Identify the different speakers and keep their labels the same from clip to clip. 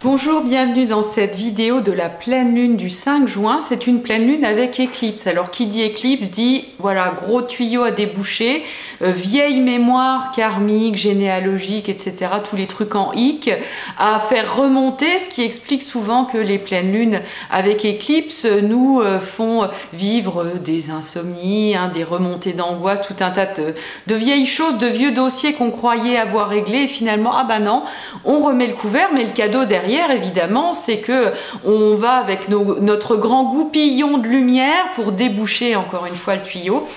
Speaker 1: Bonjour, bienvenue dans cette vidéo de la pleine lune du 5 juin. C'est une pleine lune avec éclipse. Alors qui dit éclipse dit voilà, gros tuyau à déboucher, vieille mémoire karmique, généalogique, etc. Tous les trucs en hic à faire remonter, ce qui explique souvent que les pleines lunes avec éclipse nous font vivre des insomnies, des remontées d'angoisse, tout un tas de vieilles choses, de vieux dossiers qu'on croyait avoir réglés et finalement, ah bah non, on remet le couvert, mais le cadeau derrière, évidemment, c'est que on va avec notre grand goupillon de lumière pour déboucher encore une fois le tuyau,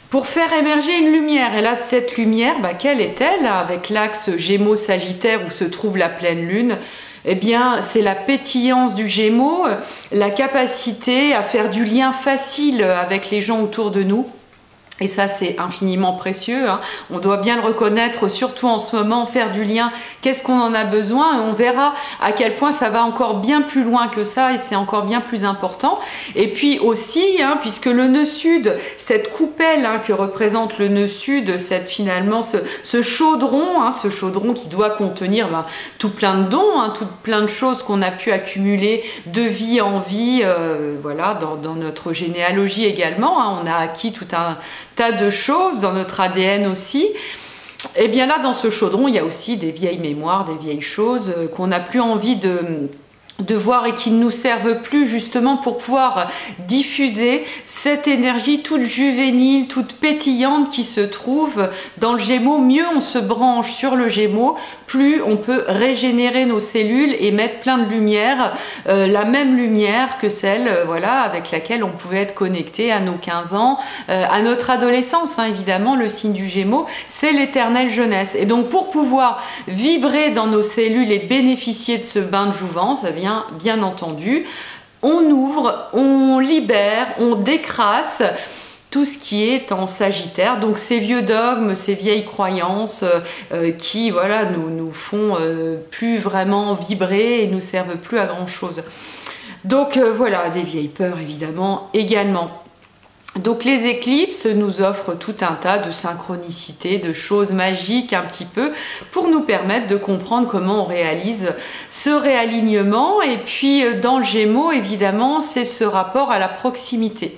Speaker 1: pour faire émerger une lumière. Et là, cette lumière, quelle est-elle? Avec l'axe Gémeaux-Sagittaire où se trouve la pleine lune, eh bien, c'est la pétillance du Gémeaux, la capacité à faire du lien facile avec les gens autour de nous. Et ça, c'est infiniment précieux. On doit bien le reconnaître, surtout en ce moment, faire du lien. Qu'est-ce qu'on en a besoin? Et on verra à quel point ça va encore bien plus loin que ça et c'est encore bien plus important. Et puis aussi, puisque le nœud sud, cette coupelle que représente le nœud sud, finalement ce chaudron, ce chaudron qui doit contenir tout plein de dons, tout plein de choses qu'on a pu accumuler de vie en vie, voilà, dans notre généalogie également. On a acquis tout un tas de choses dans notre ADN aussi. Et bien là, dans ce chaudron, il y a aussi des vieilles mémoires, des vieilles choses qu'on n'a plus envie de voir et qui ne nous servent plus justement pour pouvoir diffuser cette énergie toute juvénile, toute pétillante qui se trouve dans le Gémeaux. Mieux on se branche sur le Gémeaux, plus on peut régénérer nos cellules et mettre plein de lumière, la même lumière que celle voilà, avec laquelle on pouvait être connecté à nos 15 ans, à notre adolescence. Évidemment, le signe du Gémeaux, c'est l'éternelle jeunesse. Et donc pour pouvoir vibrer dans nos cellules et bénéficier de ce bain de jouvence, bien entendu, on ouvre, on libère, on décrasse tout ce qui est en Sagittaire, donc ces vieux dogmes, ces vieilles croyances qui voilà, nous font plus vraiment vibrer et nous servent plus à grand chose. Donc voilà, des vieilles peurs évidemment également. Donc les éclipses nous offrent tout un tas de synchronicités, de choses magiques un petit peu pour nous permettre de comprendre comment on réalise ce réalignement. Et puis dans le Gémeaux, évidemment, c'est ce rapport à la proximité.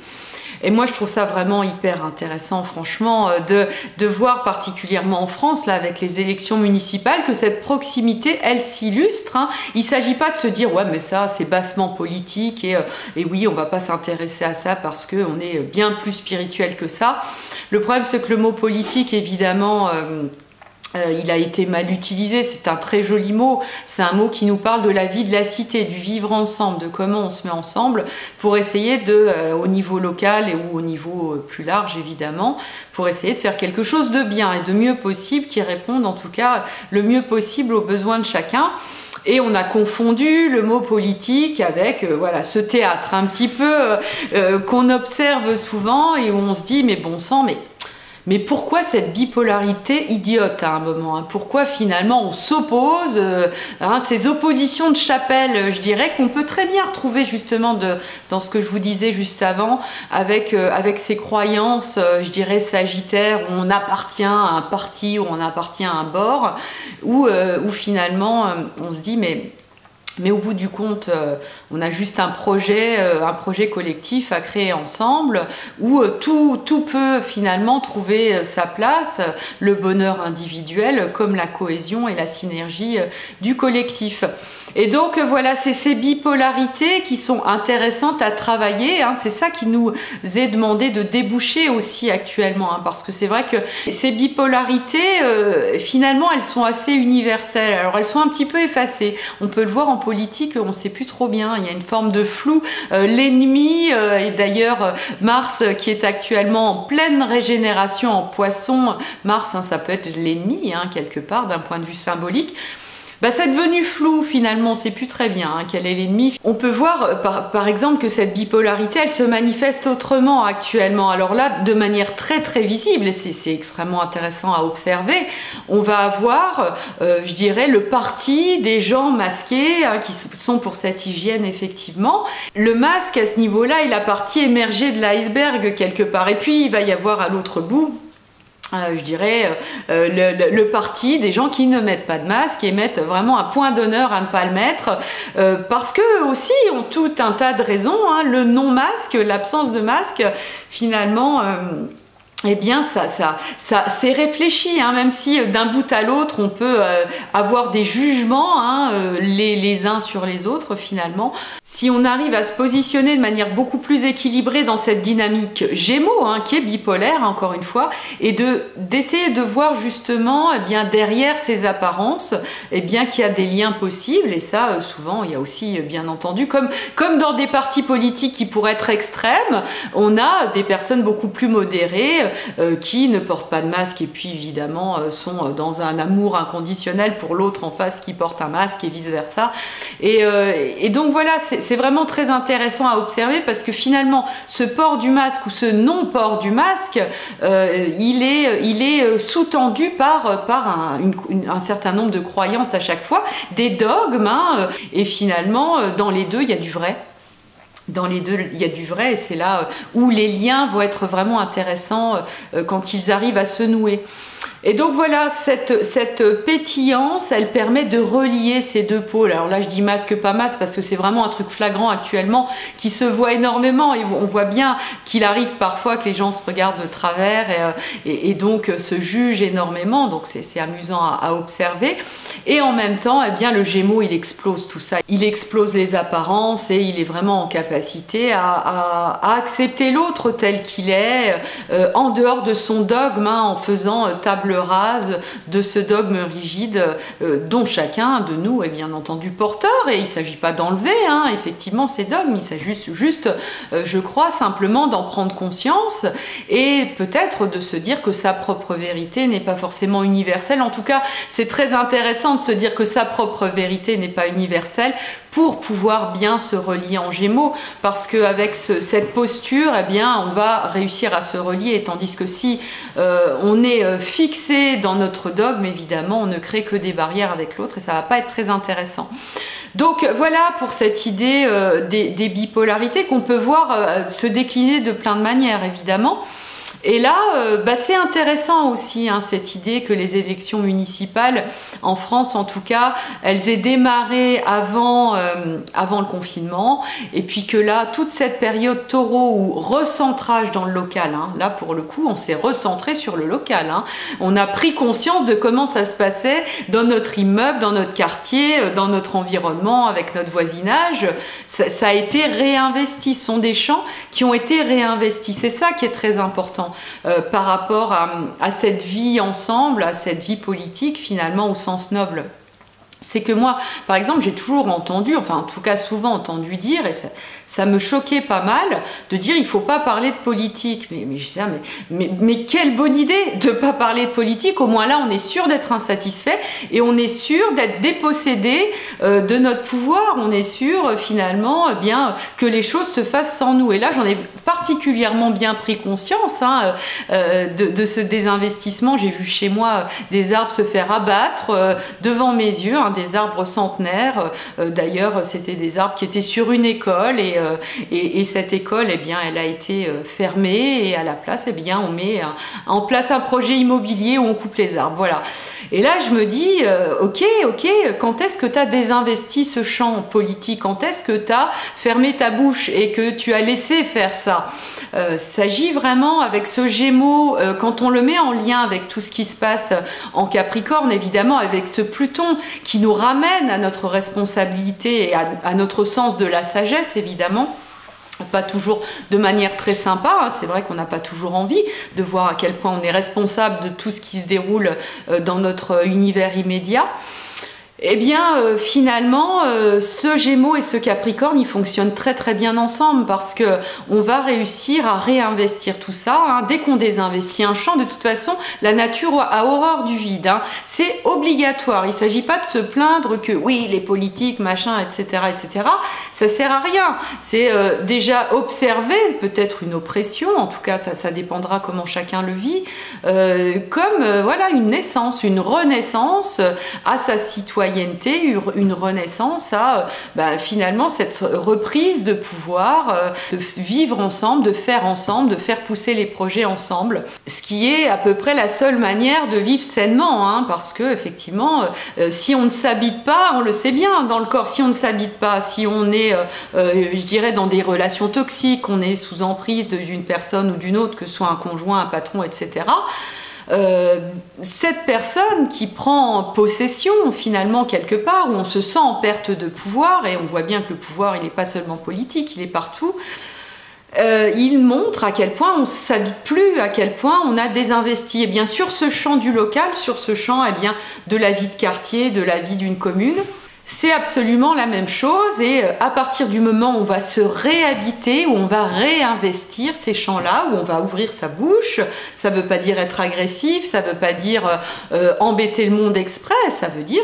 Speaker 1: Et moi, je trouve ça vraiment hyper intéressant, franchement, de voir particulièrement en France, là, avec les élections municipales, que cette proximité, elle s'illustre. Il ne s'agit pas de se dire, ouais, mais ça, c'est bassement politique, et oui, on ne va pas s'intéresser à ça parce qu'on est bien plus spirituel que ça. Le problème, c'est que le mot politique, évidemment, il a été mal utilisé, c'est un très joli mot, c'est un mot qui nous parle de la vie de la cité, du vivre ensemble, de comment on se met ensemble pour essayer au niveau local ou au niveau plus large évidemment, pour essayer de faire quelque chose de bien et de mieux possible qui réponde en tout cas le mieux possible aux besoins de chacun. Et on a confondu le mot politique avec voilà, ce théâtre un petit peu qu'on observe souvent et où on se dit mais bon sang, mais pourquoi cette bipolarité idiote à un moment? Pourquoi finalement on s'oppose? Ces oppositions de chapelle, je dirais, qu'on peut très bien retrouver justement dans ce que je vous disais juste avant, avec ces croyances, je dirais, sagittaires, où on appartient à un parti, où on appartient à un bord, où finalement on se dit mais au bout du compte, on a juste un projet collectif à créer ensemble où tout peut finalement trouver sa place, le bonheur individuel comme la cohésion et la synergie du collectif. Et donc voilà, c'est ces bipolarités qui sont intéressantes à travailler, c'est ça qui nous est demandé de déboucher aussi actuellement, parce que c'est vrai que ces bipolarités, finalement, elles sont assez universelles. Alors elles sont un petit peu effacées, on peut le voir en politique, on ne sait plus trop bien, il y a une forme de flou. L'ennemi, et d'ailleurs Mars qui est actuellement en pleine régénération en Poisson, Mars ça peut être l'ennemi quelque part d'un point de vue symbolique. C'est devenu flou finalement, on ne sait plus très bien quel est l'ennemi. On peut voir par exemple que cette bipolarité, elle se manifeste autrement actuellement. Alors là, de manière très très visible, et c'est extrêmement intéressant à observer, on va avoir, je dirais, le parti des gens masqués qui sont pour cette hygiène effectivement. Le masque à ce niveau-là est la partie émergée de l'iceberg quelque part. Et puis il va y avoir à l'autre bout je dirais, le parti des gens qui ne mettent pas de masque et mettent vraiment un point d'honneur à ne pas le mettre, parce qu'eux aussi ont tout un tas de raisons, hein. Le non-masque, l'absence de masque, finalement... eh bien, ça c'est réfléchi, hein, même si d'un bout à l'autre, on peut avoir des jugements, hein, les uns sur les autres, finalement. Si on arrive à se positionner de manière beaucoup plus équilibrée dans cette dynamique Gémeaux, hein, qui est bipolaire, encore une fois, et d'essayer de voir justement, eh bien, derrière ces apparences, eh bien, qu'il y a des liens possibles, et ça, souvent, il y a aussi, bien entendu, comme dans des partis politiques qui pourraient être extrêmes, on a des personnes beaucoup plus modérées, qui ne portent pas de masque et puis évidemment sont dans un amour inconditionnel pour l'autre en face qui porte un masque et vice versa. Et donc voilà, c'est vraiment très intéressant à observer parce que finalement ce port du masque ou ce non-port du masque, il est sous-tendu par un certain nombre de croyances à chaque fois, des dogmes, hein, et finalement dans les deux il y a du vrai. Dans les deux, il y a du vrai et c'est là où les liens vont être vraiment intéressants quand ils arrivent à se nouer. Et donc voilà, cette pétillance, elle permet de relier ces deux pôles. Alors là, je dis masque, pas masque, parce que c'est vraiment un truc flagrant actuellement qui se voit énormément. Et on voit bien qu'il arrive parfois que les gens se regardent de travers et donc se jugent énormément. Donc c'est amusant à observer. Et en même temps, eh bien, le Gémeaux, il explose tout ça. Il explose les apparences et il est vraiment en capacité à accepter l'autre tel qu'il est, en dehors de son dogme, hein, en faisant table rase de ce dogme rigide dont chacun de nous est bien entendu porteur, et il ne s'agit pas d'enlever, hein, effectivement ces dogmes, il s'agit juste, je crois, simplement d'en prendre conscience et peut-être de se dire que sa propre vérité n'est pas forcément universelle. En tout cas, c'est très intéressant de se dire que sa propre vérité n'est pas universelle pour pouvoir bien se relier en Gémeaux, parce qu'avec cette posture, eh bien, on va réussir à se relier, tandis que si on est fixé dans notre dogme, évidemment, on ne crée que des barrières avec l'autre et ça ne va pas être très intéressant. Donc voilà pour cette idée des bipolarités qu'on peut voir se décliner de plein de manières, évidemment. Et là, c'est intéressant aussi, hein, cette idée que les élections municipales, en France en tout cas, elles aient démarré avant le confinement, et puis que là, toute cette période taureau ou recentrage dans le local, hein, là pour le coup, on s'est recentré sur le local, hein, on a pris conscience de comment ça se passait dans notre immeuble, dans notre quartier, dans notre environnement, avec notre voisinage, ça a été réinvesti, ce sont des champs qui ont été réinvestis, c'est ça qui est très important. Par rapport à cette vie ensemble, à cette vie politique finalement au sens noble. C'est que moi, par exemple, j'ai toujours entendu, enfin en tout cas souvent entendu dire, et ça me choquait pas mal, de dire il ne faut pas parler de politique. Mais quelle bonne idée de ne pas parler de politique, au moins là on est sûr d'être insatisfait et on est sûr d'être dépossédé de notre pouvoir, on est sûr finalement bien, que les choses se fassent sans nous. Et là j'en ai particulièrement bien pris conscience, hein, de ce désinvestissement. J'ai vu chez moi des arbres se faire abattre devant mes yeux, hein, des arbres centenaires. D'ailleurs, c'était des arbres qui étaient sur une école et cette école, eh bien, elle a été fermée et à la place, eh bien, on met en place un projet immobilier où on coupe les arbres. Voilà. Et là, je me dis, ok, quand est-ce que tu as désinvesti ce champ politique? Quand est-ce que tu as fermé ta bouche et que tu as laissé faire ça? S'agit vraiment avec ce Gémeaux, quand on le met en lien avec tout ce qui se passe en Capricorne, évidemment, avec ce Pluton qui nous ramène à notre responsabilité et à notre sens de la sagesse, évidemment. Pas toujours de manière très sympa, hein. C'est vrai qu'on n'a pas toujours envie de voir à quel point on est responsable de tout ce qui se déroule dans notre univers immédiat. Eh bien, finalement, ce Gémeaux et ce Capricorne, ils fonctionnent très très bien ensemble parce que on va réussir à réinvestir tout ça, hein. Dès qu'on désinvestit un champ, de toute façon, la nature a horreur du vide, hein. C'est obligatoire. Il ne s'agit pas de se plaindre que oui, les politiques, machin, etc., etc. Ça sert à rien. C'est déjà observer peut-être une oppression, en tout cas, ça dépendra comment chacun le vit, comme voilà une naissance, une renaissance à sa citoyenneté citoyenneté, une renaissance à finalement cette reprise de pouvoir, de vivre ensemble, de faire pousser les projets ensemble. Ce qui est à peu près la seule manière de vivre sainement, hein, parce que effectivement, si on ne s'habite pas, on le sait bien dans le corps, si on ne s'habite pas, si on est, je dirais, dans des relations toxiques, on est sous emprise d'une personne ou d'une autre, que ce soit un conjoint, un patron, etc., cette personne qui prend possession finalement quelque part, où on se sent en perte de pouvoir, et on voit bien que le pouvoir il n'est pas seulement politique, il est partout, il montre à quel point on ne s'habite plus, à quel point on a désinvesti. Et bien sur ce champ du local, sur ce champ de la vie de quartier, de la vie d'une commune, c'est absolument la même chose, et à partir du moment où on va se réhabiter, où on va réinvestir ces champs-là, où on va ouvrir sa bouche, ça ne veut pas dire être agressif, ça ne veut pas dire embêter le monde exprès, ça veut dire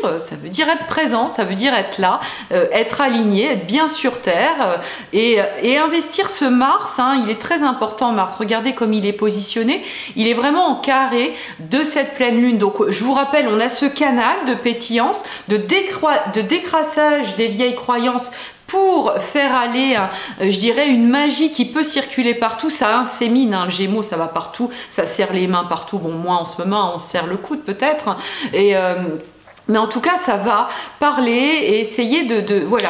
Speaker 1: être présent, ça veut dire être là, être aligné, être bien sur terre, et investir ce Mars, hein, il est très important Mars, regardez comme il est positionné, il est vraiment en carré de cette pleine lune. Donc je vous rappelle, on a ce canal de pétillance, de décrassage des vieilles croyances pour faire aller, je dirais, une magie qui peut circuler partout. Ça insémine, hein, le Gémeaux, ça va partout, ça serre les mains partout. Bon, moi, en ce moment, on se serre le coude peut-être. Mais en tout cas, ça va parler et essayer de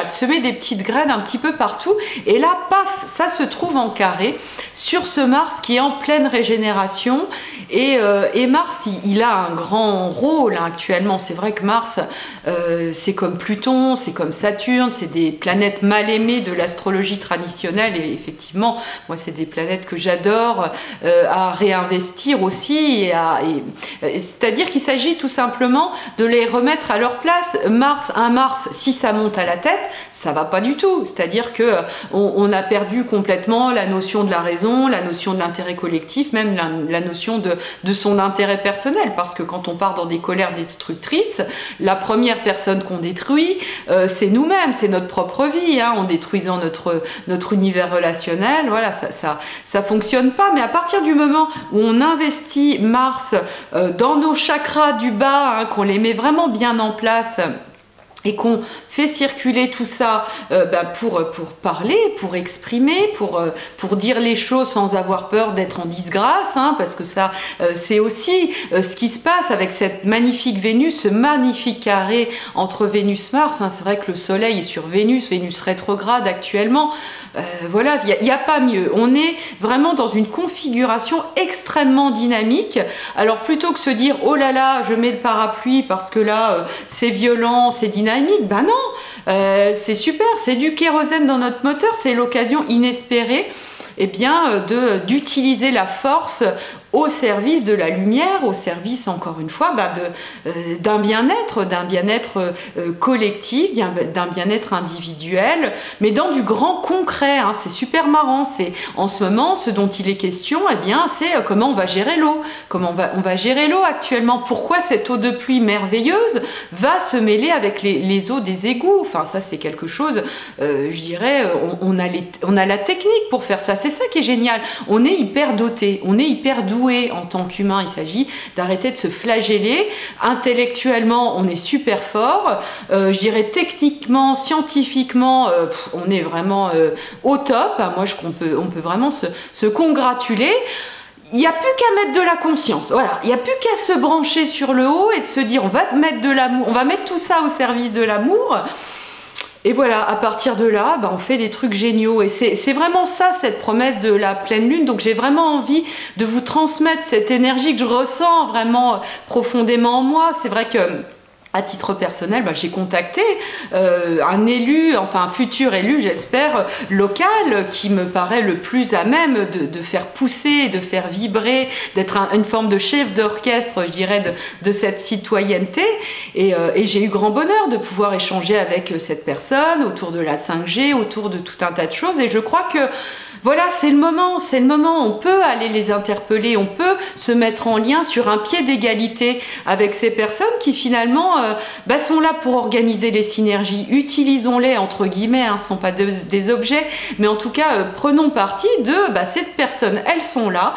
Speaker 1: semer des petites graines un petit peu partout. Et là, paf, ça se trouve en carré sur ce Mars qui est en pleine régénération. Et Mars, il a un grand rôle hein, actuellement. C'est vrai que Mars, c'est comme Pluton, c'est comme Saturne, c'est des planètes mal aimées de l'astrologie traditionnelle. Et effectivement, moi, c'est des planètes que j'adore à réinvestir aussi. C'est-à-dire qu'il s'agit tout simplement de les remettre à leur place. Un Mars, si ça monte à la tête, ça va pas du tout. C'est-à-dire que on a perdu complètement la notion de la raison, la notion de l'intérêt collectif, même la notion de son intérêt personnel. Parce que quand on part dans des colères destructrices, la première personne qu'on détruit, c'est nous-mêmes, c'est notre propre vie. Hein, en détruisant notre univers relationnel, voilà, ça fonctionne pas. Mais à partir du moment où on investit Mars dans nos chakras du bas, hein, qu'on les met vraiment bien en place et qu'on fait circuler tout ça pour parler, pour exprimer, pour dire les choses sans avoir peur d'être en disgrâce, hein, parce que ça, c'est aussi ce qui se passe avec cette magnifique Vénus, ce magnifique carré entre Vénus-Mars. Hein. C'est vrai que le Soleil est sur Vénus rétrograde actuellement. Voilà, il n'y a pas mieux. On est vraiment dans une configuration extrêmement dynamique. Alors plutôt que se dire « Oh là là, je mets le parapluie parce que là, c'est violent, c'est dynamique », ben non, c'est super, c'est du kérosène dans notre moteur, c'est l'occasion inespérée d'utiliser la force au service de la lumière, au service, encore une fois, d'un bien-être collectif, d'un bien-être individuel, mais dans du grand concret. Hein, c'est super marrant. C'est en ce moment, ce dont il est question, c'est comment on va gérer l'eau. Comment on va gérer l'eau actuellement. Pourquoi cette eau de pluie merveilleuse va se mêler avec les eaux des égouts. Enfin, ça, c'est quelque chose, je dirais, on a la technique pour faire ça. C'est ça qui est génial. On est hyper doté, on est hyper doué en tant qu'humain. Il s'agit d'arrêter de se flageller. Intellectuellement, on est super fort. Je dirais techniquement, scientifiquement, on est vraiment au top. Moi, on peut vraiment se congratuler. Il n'y a plus qu'à mettre de la conscience. Voilà, il n'y a plus qu'à se brancher sur le haut et de se dire on va mettre de l'amour, on va mettre tout ça au service de l'amour. Et voilà, à partir de là, on fait des trucs géniaux. Et c'est vraiment ça, cette promesse de la pleine lune. Donc j'ai vraiment envie de vous transmettre cette énergie que je ressens vraiment profondément en moi. C'est vrai que à titre personnel, j'ai contacté un élu, enfin un futur élu, j'espère, local, qui me paraît le plus à même de faire pousser, de faire vibrer, d'être une forme de chef d'orchestre, je dirais, de cette citoyenneté. Et j'ai eu grand bonheur de pouvoir échanger avec cette personne autour de la 5G, autour de tout un tas de choses. Et je crois que voilà, c'est le moment, on peut aller les interpeller, on peut se mettre en lien sur un pied d'égalité avec ces personnes qui finalement sont là pour organiser les synergies. Utilisons-les entre guillemets, hein, ce ne sont pas des objets, mais en tout cas prenons parti de ces personnes, elles sont là.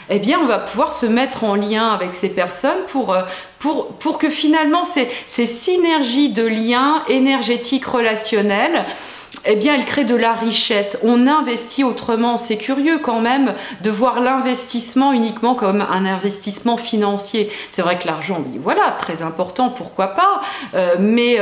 Speaker 1: eh bien on va pouvoir se mettre en lien avec ces personnes pour que finalement ces synergies de liens énergétiques relationnels, eh bien, elle crée de la richesse. On investit autrement. C'est curieux quand même de voir l'investissement uniquement comme un investissement financier. C'est vrai que l'argent, voilà, très important, pourquoi pas. Mais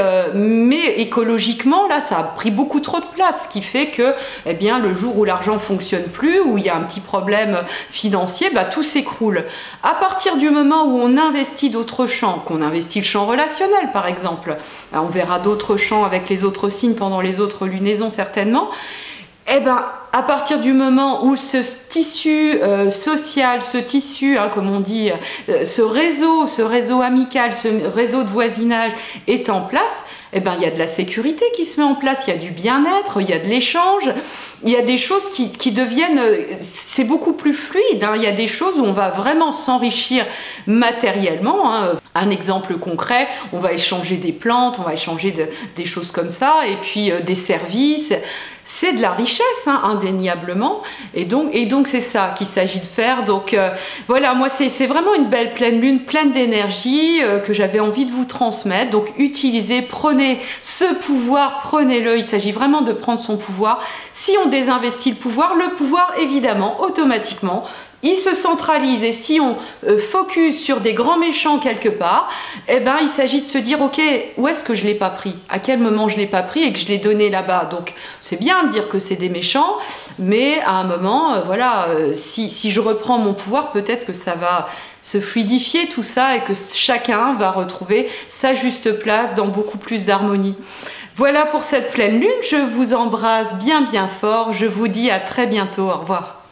Speaker 1: écologiquement, là, ça a pris beaucoup trop de place, ce qui fait que, eh bien, le jour où l'argent fonctionne plus, où il y a un petit problème financier, bah, tout s'écroule. À partir du moment où on investit d'autres champs, qu'on investit le champ relationnel, par exemple, on verra d'autres champs avec les autres signes pendant les autres lunaisons certainement, eh ben, à partir du moment où ce tissu social, ce tissu, hein, comme on dit, ce réseau amical, ce réseau de voisinage est en place, eh ben, il y a de la sécurité qui se met en place, il y a du bien-être, il y a de l'échange, il y a des choses qui deviennent, c'est beaucoup plus fluide, hein, il y a des choses où on va vraiment s'enrichir matériellement, hein. Un exemple concret, on va échanger des plantes, on va échanger des choses comme ça, et puis des services. C'est de la richesse, hein, indéniablement, et donc c'est ça qu'il s'agit de faire. Donc voilà, moi c'est vraiment une belle pleine lune, pleine d'énergie que j'avais envie de vous transmettre. Donc utilisez, prenez ce pouvoir, prenez-le. Il s'agit vraiment de prendre son pouvoir. Si on désinvestit le pouvoir évidemment, automatiquement, il se centralise, et si on focus sur des grands méchants quelque part, eh ben, il s'agit de se dire, ok, où est-ce que je ne l'ai pas pris? À quel moment je ne l'ai pas pris et que je l'ai donné là-bas? Donc c'est bien de dire que c'est des méchants, mais à un moment, voilà, si je reprends mon pouvoir, peut-être que ça va se fluidifier tout ça et que chacun va retrouver sa juste place dans beaucoup plus d'harmonie. Voilà pour cette pleine lune, je vous embrasse bien fort, je vous dis à très bientôt, au revoir.